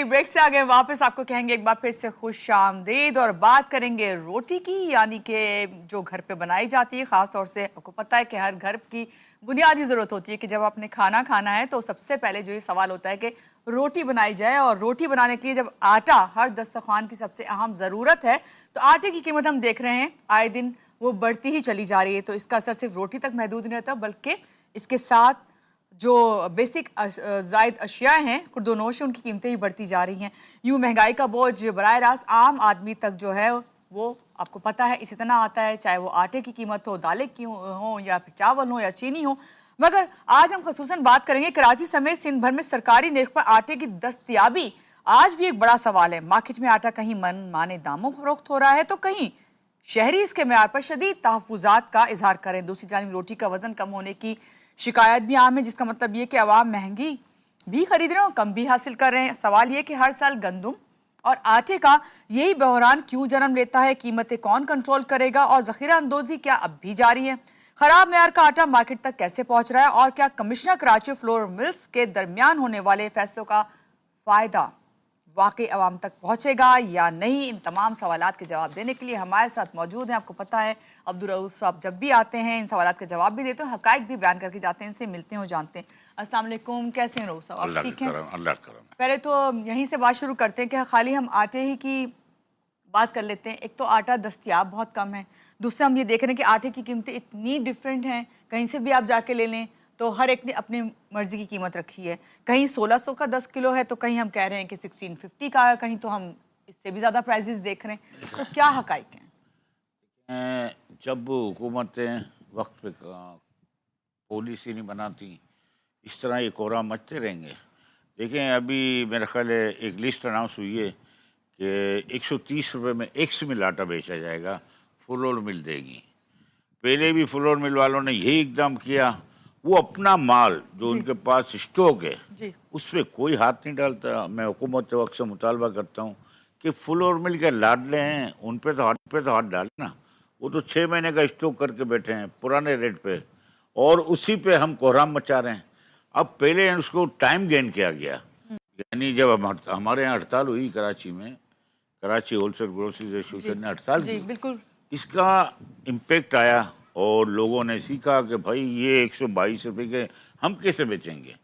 जी, break से आगे वापस आपको कहेंगे एक बार फिर से खुश आमदीद और बात करेंगे रोटी की, यानी कि जो घर पे बनाई जाती है। ख़ास तौर से आपको पता है कि हर घर की बुनियादी ज़रूरत होती है कि जब आपने खाना खाना है तो सबसे पहले जो ये सवाल होता है कि रोटी बनाई जाए। और रोटी बनाने के लिए जब आटा हर दस्तरखान की सबसे अहम ज़रूरत है, तो आटे की कीमत हम देख रहे हैं आए दिन वो बढ़ती ही चली जा रही है। तो इसका असर सिर्फ रोटी तक महदूद नहीं रहता, बल्कि इसके साथ जो बेसिक ज़ायद अशिया हैं, खुर्दोनोश, उनकी कीमतें ही बढ़ती जा रही हैं। यूँ महंगाई का बोझ बराह रास्त आम आदमी तक जो है वो आपको पता है इसी तरह आता है, चाहे वो आटे की कीमत हो, दालें की हो या फिर चावल हो या चीनी हो। मगर आज हम खसूसन बात करेंगे कराची समेत सिंध भर में सरकारी निर्ख पर आटे की दस्तयाबी आज भी एक बड़ा सवाल है। मार्केट में आटा कहीं मन माने दामों फरोख्त हो रहा है तो कहीं शहरी इसके म्यार पर शदीद तहफ़्फ़ुज़ात का इजहार करें। दूसरी जानिब रोटी का वजन कम होने की शिकायत भी आम है, जिसका मतलब ये कि अवाम महंगी भी खरीद रहे हैं और कम भी हासिल कर रहे हैं। सवाल ये कि हर साल गंदम और आटे का यही बहरान क्यों जन्म लेता है, कीमतें कौन कंट्रोल करेगा और ज़ख़ीरा अंदोज़ी क्या अब भी जारी है? ख़राब मेयार का आटा मार्केट तक कैसे पहुँच रहा है और क्या कमिश्नर कराची फ्लोर मिल्स के दरमियान होने वाले फैसलों का फ़ायदा वाकई आवाम तक पहुँचेगा या नहीं? इन तमाम सवालात के जवाब देने के लिए हमारे साथ मौजूद हैं, आपको पता है अब्दुल रऊफ साहब जब भी आते हैं इन सवालात के जवाब भी देते हैं, हकाइक भी बयान करके जाते हैं, इनसे मिलते हैं और जानते हैं। अस्सलाम वालेकुम, कैसे हैं रऊफ साहब? आप ठीक हैं? अल्लाह करम। पहले तो यहीं से बात शुरू करते हैं कि खाली हम आटे ही की बात कर लेते हैं। एक तो आटा दस्तयाब बहुत कम है, दूसरा हम ये देख रहे हैं कि आटे की कीमतें इतनी डिफरेंट हैं, कहीं से भी आप जाके ले लें तो हर एक ने अपनी मर्जी की कीमत रखी है। कहीं 1600 का 10 किलो है तो कहीं हम कह रहे हैं कि 1650 का है, कहीं तो हम इससे भी ज़्यादा प्राइजेस देख रहे हैं। तो क्या हकाइक हैं? जब हुकूमतें वक्त पे पॉलिसी नहीं बनाती, इस तरह ये कोहराम मचते रहेंगे। देखें, अभी मेरा ख्याल है एक लिस्ट अनाउंस हुई है कि 130 रुपये में एक मिल आटा बेचा जाएगा, फ्लोर मिल देगी। पहले भी फ्लोर मिल वालों ने यही इकदाम किया, वो अपना माल जो उनके पास स्टॉक है उस पर कोई हाथ नहीं डालता। मैं हुकूमत वक्त से मुतालबा करता हूँ कि फ्लोर मिल के लाडले हैं उन पे तो हाथ डालें ना। वो तो 6 महीने का स्टॉक करके बैठे हैं पुराने रेट पे और उसी पे हम कोहराम मचा रहे हैं। अब पहले उसको टाइम गेन किया गया, यानी जब हमारे यहाँ हड़ताल हुई कराची में, कराची होलसेल ग्रोसरीज एसोसिएशन ने हड़ताल की, बिल्कुल इसका इम्पेक्ट आया और लोगों ने सीखा कि भाई ये 122 रुपये के हम कैसे बेचेंगे,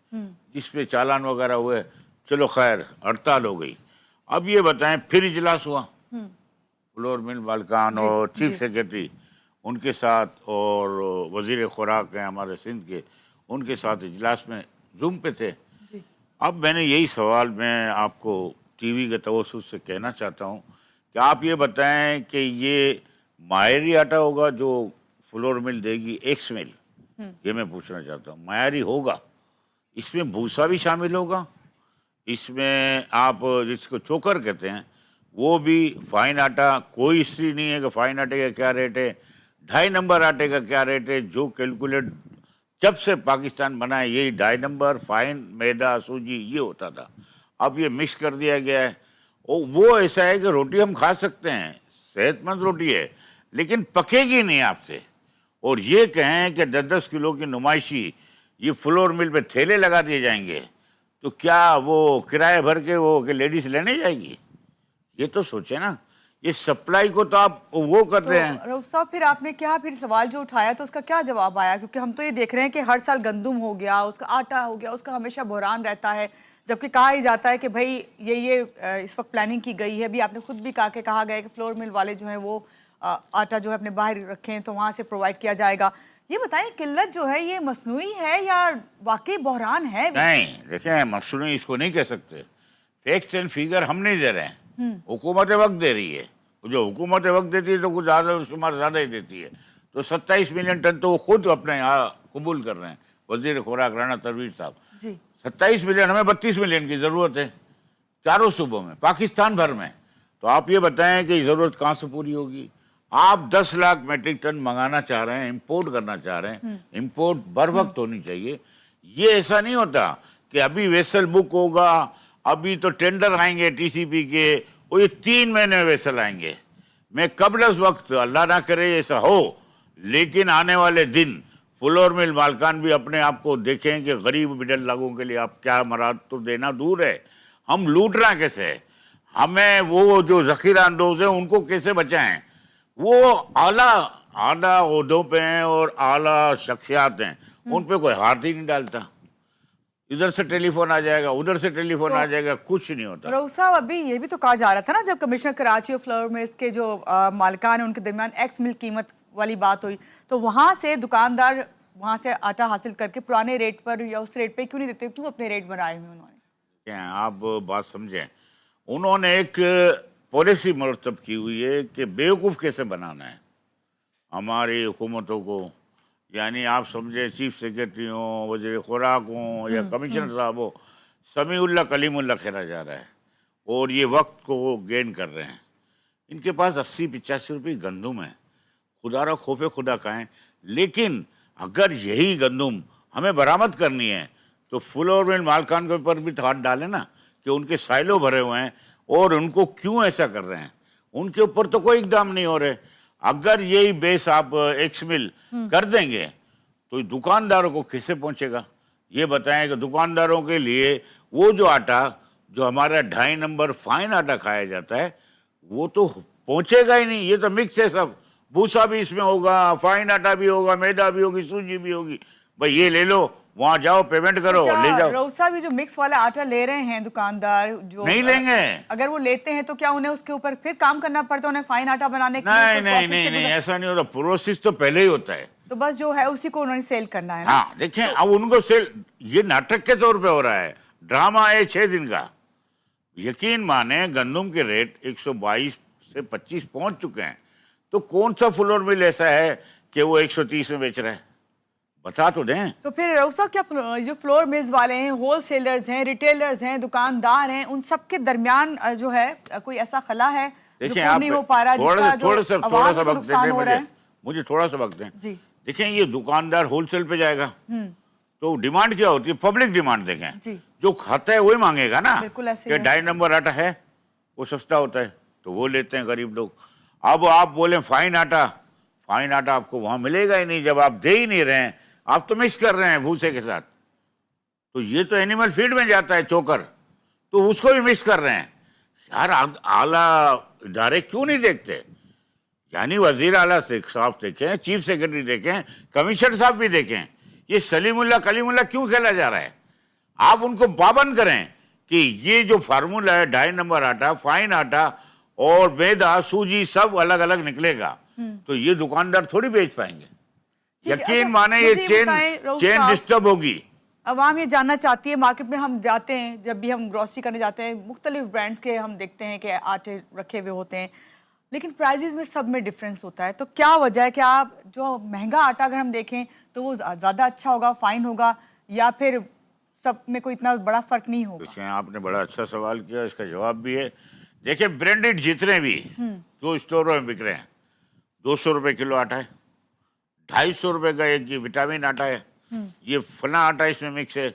जिस पे चालान वगैरह हुए। चलो खैर, हड़ताल हो गई। अब ये बताएं, फिर इजलास हुआ फ्लोर मिल मालकान और चीफ सेक्रेटरी उनके साथ और वजीर खुराक हैं हमारे सिंध के, उनके साथ इजलास में जूम पे थे। अब मैंने यही सवाल मैं आपको टीवी के तवज्जुह से कहना चाहता हूँ कि आप ये बताएं कि ये मायरी आटा होगा जो फ्लोर मिल देगी एक्स मिल, ये मैं पूछना चाहता हूँ। मायारी होगा, इसमें भूसा भी शामिल होगा, इसमें आप जिसको चोकर कहते हैं वो भी, फाइन आटा कोई हिस्ट्री नहीं है कि फाइन आटे का क्या रेट है, 2.5 नंबर आटे का क्या रेट है, जो कैलकुलेट जब से पाकिस्तान बना है यही 2.5 नंबर फाइन मैदा सूजी ये होता था। अब ये मिक्स कर दिया गया है और वो ऐसा है कि रोटी हम खा सकते हैं, सेहतमंद रोटी है, लेकिन पकेगी नहीं आपसे। और ये कहें कि 10-10 किलो की नुमाइशी ये फ्लोर मिल पे थैले लगा दिए जाएंगे, तो क्या वो किराए भर के वो कि लेडीज लेने जाएगी? ये तो सोचे ना, ये सप्लाई को तो आप वो कर रहे हैं। रऊफ साहब, फिर आपने क्या फिर सवाल जो उठाया तो उसका क्या जवाब आया? क्योंकि हम तो ये देख रहे हैं कि हर साल गंदम हो गया, उसका आटा हो गया, उसका हमेशा बहरान रहता है, जबकि कहा ही जाता है कि भाई ये इस वक्त प्लानिंग की गई है। अभी आपने खुद भी कहा गया कि फ्लोर मिल वाले जो हैं वो आटा जो है अपने बाहर रखें तो वहाँ से प्रोवाइड किया जाएगा। ये बताएं, किल्लत जो है ये मसनूई है या वाकई बहरान है? नहीं, देखिए, मसनूई इसको नहीं कह सकते। फैक्ट्स एंड फिगर हम नहीं दे रहे हैं, हुकूमत वक्त दे रही है। जो हुकूमत वक्त देती है तो कुछ ज़्यादा शुमार ज़्यादा ही देती है। तो 27 मिलियन टन तो वो खुद अपने यहाँ कबूल कर रहे हैं, वजीर खुराक राना तनवीर साहब। 27 मिलियन, हमें 32 मिलियन की ज़रूरत है चारों सूबों में, पाकिस्तान भर में। तो आप ये बताएं कि ज़रूरत कहाँ से पूरी होगी? आप 10 लाख मेट्रिक टन मंगाना चाह रहे हैं, इंपोर्ट करना चाह रहे हैं, इंपोर्ट बर वक्त होनी चाहिए। ये ऐसा नहीं होता कि अभी वेसल बुक होगा, अभी तो टेंडर आएंगे टीसीपी के, वो ये 3 महीने में वेसल आएंगे। मैं कबल उस वक्त, अल्लाह ना करे ऐसा हो, लेकिन आने वाले दिन फ्लोर मिल मालकान भी अपने आप को देखें कि गरीब मिडल लोगों के लिए आप क्या मराद तो देना दूर है, हम लूट रहे हैं कैसे, हमें वो जो जखीरा अंदोज है उनको कैसे बचाएं। वो आला आला ओहदों पे हैं और आला शख्सियात हैं, उन पे कोई हाथ ही नहीं डालता। इधर से टेलीफोन आ जाएगा, उधर से टेलीफोन आ जाएगा, कुछ नहीं होता। रऊफ साहब, अभी ये भी तो कहा जा रहा था ना, जब कमिश्नर कराची और फ्लोर मिल्स के जो मालिकान है उनके दरमियान एक्स मिल्क कीमत वाली बात हुई, तो वहां से दुकानदार वहां से आटा हासिल करके पुराने रेट पर या उस रेट पे क्यों नहीं देते, क्यों अपने रेट बनाए हुए उन्होंने? क्या आप बात समझें, उन्होंने एक पॉलिसी मरतब की हुई है कि बेवकूफ़ कैसे बनाना है हमारी हुकूमतों को। यानी आप समझे चीफ सेक्रेटरी हो, वज़ीर खुराक हो या कमिश्नर साहब हो, समीउल्लाह कलीमुल्लाह खेला जा रहा है और ये वक्त को गेन कर रहे हैं। इनके पास 80-85 रुपये गंदुम है, खुदा रा खौफे खुदा का है। लेकिन अगर यही गंदुम हमें बरामद करनी है तो फुल और मिल मालकान के ऊपर भी हाथ डालें ना, कि उनके साइलो भरे हुए हैं और उनको क्यों ऐसा कर रहे हैं, उनके ऊपर तो कोई इकदाम नहीं हो रहे। अगर यही बेस आप एक्स मिल कर देंगे तो दुकानदारों को कैसे पहुंचेगा, ये बताएं। कि दुकानदारों के लिए वो जो आटा जो हमारा 2.5 नंबर फाइन आटा खाया जाता है वो तो पहुंचेगा ही नहीं। ये तो मिक्स है सब, भूसा भी इसमें होगा, फाइन आटा भी होगा, मैदा भी होगी, सूजी भी होगी। भाई ये ले लो, वहां जाओ, पेमेंट करो, ले जाओ। रऊफ साहब, ये जो मिक्स वाला आटा ले रहे हैं दुकानदार, जो नहीं लेंगे, अगर वो लेते हैं तो क्या उन्हें उसके ऊपर फिर काम करना पड़ता है, उन्हें फाइन आटा बनाने के नहीं लिए? नहीं नहीं नहीं, ऐसा नहीं होता। प्रोसेस तो पहले ही होता है, तो बस जो है उसी को उन्होंने सेल करना है ना? हाँ देखें, अब उनको सेल ये नाटक के तौर पे हो रहा है, ड्रामा है 6 दिन का। यकीन माने गंदुम के रेट 122 से 25 पहुंच चुके हैं, तो कौन सा फ्लोर मिल ऐसा है कि वो 130 में बेच रहा है, बता तो दें। तो फिर रऊफ साहब, क्या जो फ्लोर मिल्स वाले हैं, होलसेलर्स हैं, रिटेलर्स हैं, दुकानदार हैं, उन सब के दरमियान जो है कोई ऐसा खला है जो देखिए, पूर्ण आप नहीं हो पा रहा, जिसका जो अवाम को नुकसान हो रहा है? मुझे थोड़ा सा वक्त दें जी। देखें, ये दुकानदार होलसेल पे जाएगा तो डिमांड क्या होती है, पब्लिक डिमांड। देखें जी। जो खाता है वही मांगेगा ना, बिल्कुल ऐसे कि ही है। 2.5 नंबर आटा है, वो सस्ता होता है तो वो लेते हैं गरीब लोग। अब आप बोले फाइन आटा, फाइन आटा आपको वहां मिलेगा ही नहीं जब आप दे ही नहीं रहे हैं, आप तो मिक्स कर रहे हैं भूसे के साथ। तो ये तो एनिमल फीड में जाता है चोकर, तो उसको भी मिक्स कर रहे हैं। यार आला इदारे क्यों नहीं देखते? यानी वजीर आला साहब देखें, चीफ सेक्रेटरी देखें, कमिश्नर साहब भी देखें, ये सलीमुल्लाह कलीमुल्लाह क्यों खेला जा रहा है? आप उनको पाबंद करें कि ये जो फार्मूला है 2.5 नंबर आटा, फाइन आटा और मैदा, सूजी सब अलग अलग निकलेगा, तो ये दुकानदार थोड़ी बेच पाएंगे। यकीन माने ये चेन डिस्टर्ब होगी। अवाम ये जानना चाहती है, मार्केट में हम जाते हैं, जब भी हम ग्रोसरी करने जाते हैं, मुख्तलिफ ब्रांड्स के हम देखते हैं कि आटे रखे हुए होते हैं, लेकिन प्राइजेस में सब में डिफरेंस होता है। तो क्या वजह है? क्या जो महंगा आटा अगर हम देखें तो वो ज़्यादा अच्छा होगा, फाइन होगा, या फिर सब में कोई इतना बड़ा फर्क नहीं होगा? देखिए, आपने बड़ा अच्छा सवाल किया, इसका जवाब भी है। देखिए, ब्रांडेड जितने भी जो स्टोरों में बिक रहे हैं, 200 रुपये किलो आटा है, 250 रुपये का एक ये विटामिन आटा है, ये फला आटा इसमें मिक्स है।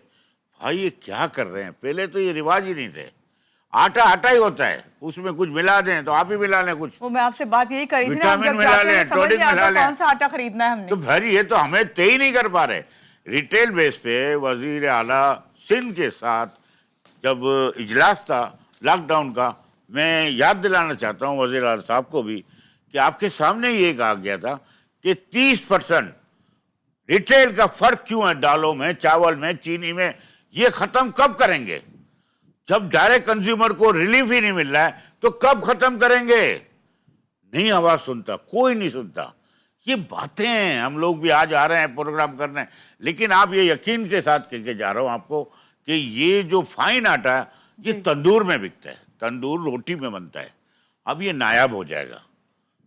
भाई ये क्या कर रहे हैं? पहले तो ये रिवाज ही नहीं थे। आटा आटा ही होता है, उसमें कुछ मिला दें तो आप ही मिला लें कुछ। वो मैं आपसे बात यही करी थी ना, विटामिन जब मिला जाते हैं लें, समझ नहीं टॉनिक आता मिला लें। कौन सा आटा खरीदना है हमने। तो भाई ये तो हमें तय ही नहीं कर पा रहे। रिटेल बेस पे वजीर आला सिंध के साथ जब इजलास था लॉकडाउन का, मैं याद दिलाना चाहता हूँ वजीर आला साहब को भी कि आपके सामने ये कहा गया था कि 30% रिटेल का फर्क क्यों है दालों में, चावल में, चीनी में, ये खत्म कब करेंगे? जब डायरेक्ट कंज्यूमर को रिलीफ ही नहीं मिल रहा है तो कब खत्म करेंगे? नहीं आवाज सुनता, कोई नहीं सुनता। ये बातें हैं, हम लोग भी आज आ रहे हैं प्रोग्राम करने, लेकिन आप ये यकीन के साथ कह के जा रहा हूं आपको कि ये जो फाइन आटा है ये तंदूर में बिकता है, तंदूर रोटी में बनता है, अब ये नायाब हो जाएगा।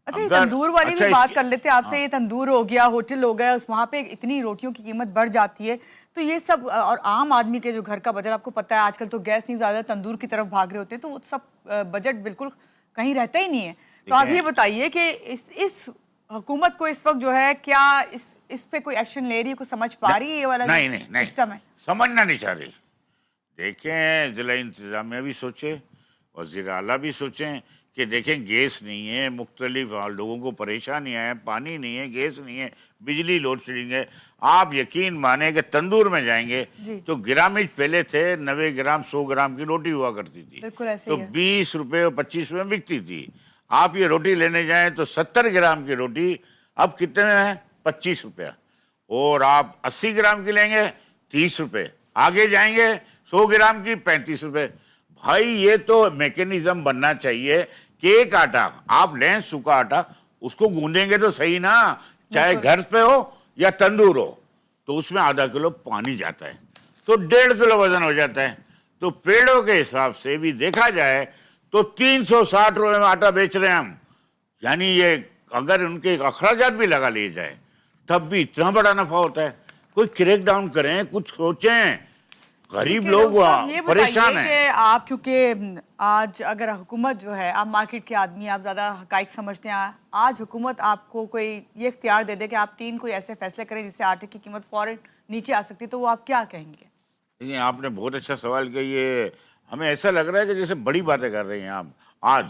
अच्छा, ये तंदूर वाली अच्छा भी बात कर लेते हैं आपसे। ये तंदूर हो गया, होटल हो गया, उस वहाँ पे इतनी रोटियों की कीमत बढ़ जाती है, तो ये सब और आम आदमी के जो घर का बजट, आपको पता है आजकल तो गैस नहीं, ज़्यादा तंदूर की तरफ भाग रहे होते हैं, तो वो सब बजट बिल्कुल कहीं रहता ही नहीं है। तो आप ये बताइए कि इस हुकूमत को इस वक्त जो है, क्या इस पे कोई एक्शन ले रही है, कुछ समझ पा रही है ये वाला सिस्टम है? समझना नहीं चाह रही। देखें, जिला इंतजामिया भी सोचे, वज़ीर आला भी सोचें कि देखें गैस नहीं है, मुख्तलिफ लोगों को परेशानियाँ हैं, पानी नहीं है, गैस नहीं है, बिजली लोड शेडिंग है। आप यकीन माने कि तंदूर में जाएंगे जी। तो ग्रामीज पहले थे 90 ग्राम 100 ग्राम की रोटी हुआ करती थी, बिल्कुल ऐसे तो ही है। 20 रुपए और 25 रुपए में बिकती थी। आप ये रोटी लेने जाएं तो 70 ग्राम की रोटी अब कितने में है? 25 रुपया। और आप 80 ग्राम की लेंगे 30 रुपए, आगे जाएंगे 100 ग्राम की 35 रुपए। भाई ये तो मैकेनिज्म बनना चाहिए कि एक आटा आप लें, सूखा आटा, उसको गूंदेंगे तो सही ना, चाहे घर पे हो या तंदूर हो, तो उसमें आधा किलो पानी जाता है तो 1.5 किलो वजन हो जाता है। तो पेड़ों के हिसाब से भी देखा जाए तो 360 रुपए में आटा बेच रहे हैं हम। यानी ये अगर उनके अखराजात भी लगा लिए जाए तब भी इतना बड़ा नफा होता है। कोई क्रैक डाउन करें, कुछ सोचें, गरीब ठीक है, लोग डॉक्टर साहब, ये परेशान बताइए हैं। कि आप, क्योंकि आज अगर हुकूमत जो है, आप मार्केट के आदमी, आप ज़्यादा हकाइक समझते हैं, आज हुकूमत आपको कोई ये इख्तियार दे दे कि आप 3 कोई ऐसे फैसले करें जिससे आटे की कीमत फौरन नीचे आ सकती है, तो वो आप क्या कहेंगे? देखिए, आपने बहुत अच्छा सवाल किया। ये हमें ऐसा लग रहा है कि जैसे बड़ी बातें कर रहे हैं आप। आज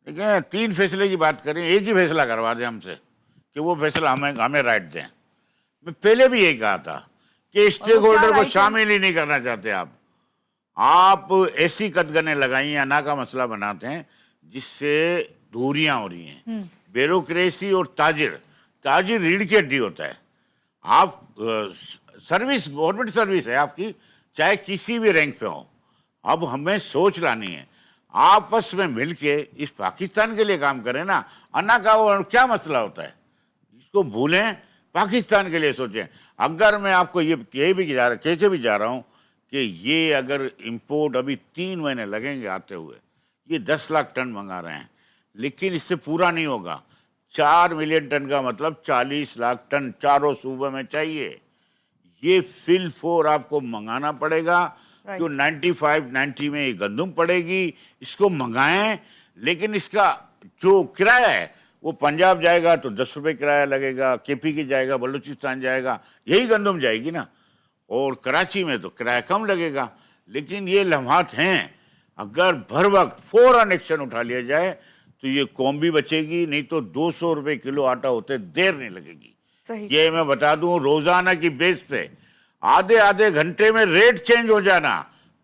देखिए 3 फैसले की बात करें, एक ही फैसला करवा दें हमसे कि वो फैसला हमें राइट दें। मैं पहले भी यही कहा था कि स्टेक होल्डर को शामिल ही नहीं करना चाहते आप ऐसी कदगने लगाई या ना का मसला बनाते हैं जिससे दूरियां हो रही हैं। ब्यूरोक्रेसी और ताजिर रीढ़ की हड्डी होता है। आप सर्विस, गवर्नमेंट सर्विस है आपकी, चाहे किसी भी रैंक पे हो। अब हमें सोच लानी है, आपस में मिलके इस पाकिस्तान के लिए काम करें ना। अन्ना का वो क्या मसला होता है, इसको भूलें, पाकिस्तान के लिए सोचें। अगर मैं आपको ये कह के भी जा रहा हूँ कि ये अगर इंपोर्ट अभी 3 महीने लगेंगे आते हुए, ये 10 लाख टन मंगा रहे हैं, लेकिन इससे पूरा नहीं होगा। 4 मिलियन टन का मतलब 40 लाख टन चारों सूबे में चाहिए। ये फिल फोर आपको मंगाना पड़ेगा। जो 90 में ये गंदम पड़ेगी, इसको मंगाएं। लेकिन इसका जो किराया है वो पंजाब जाएगा तो 10 रुपये किराया लगेगा, केपी की जाएगा, बलूचिस्तान जाएगा, यही गंदम जाएगी ना। और कराची में तो किराया कम लगेगा। लेकिन ये लम्हात हैं, अगर भर वक्त फौरन एक्शन उठा लिया जाए तो ये कौम भी बचेगी। नहीं तो 200 रुपये किलो आटा होते देर नहीं लगेगी। सही। ये मैं बता दूं, रोजाना की बेस पे आधे आधे घंटे में रेट चेंज हो जाना,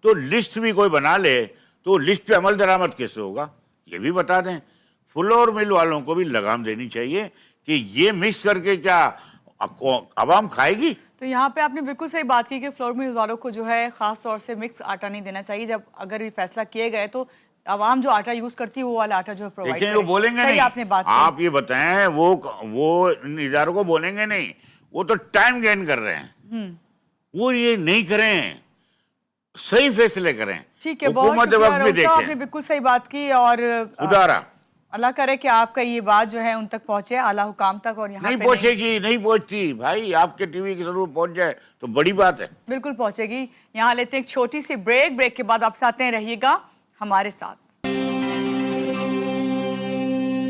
तो लिस्ट भी कोई बना ले तो लिस्ट पे अमल दरामद कैसे होगा, ये भी बता दें। फ्लोर मिल वालों को भी लगाम देनी चाहिए कि ये मिक्स करके क्या आवाम खाएगी। तो यहाँ पे आपने बिल्कुल सही बात की कि फ्लोर मिल वालों को जो है खास तौर से मिक्स आटा नहीं देना चाहिए। जब अगर ये फैसला किए गए तो आवाम जो आटा यूज करती है वो वाला आटा जो है प्रोवाइड देखिए, वो बोलेंगे सही नहीं। आपने बात की। आप ये बताएं, वो इन इदारों को बोलेंगे नहीं, वो तो टाइम गेन कर रहे हैं। वो ये नहीं करें, सही फैसले करें। ठीक है, बहुत हुकूमत शुक्रिया वक्त भी डॉक्टर साहब, आपने देखें। बिल्कुल सही बात की। और उदारा अल्लाह करे कि आपका ये बात जो है उन तक पहुंचे, आला हुकाम तक, और यहाँ नहीं पे पहुंचेगी, नहीं पहुंचती भाई। आपके टीवी की जरूर पहुंच जाए तो बड़ी बात है। बिल्कुल पहुंचेगी। यहाँ लेते हैं एक छोटी सी ब्रेक के बाद आपसे आते हैं, रहिएगा हमारे साथ।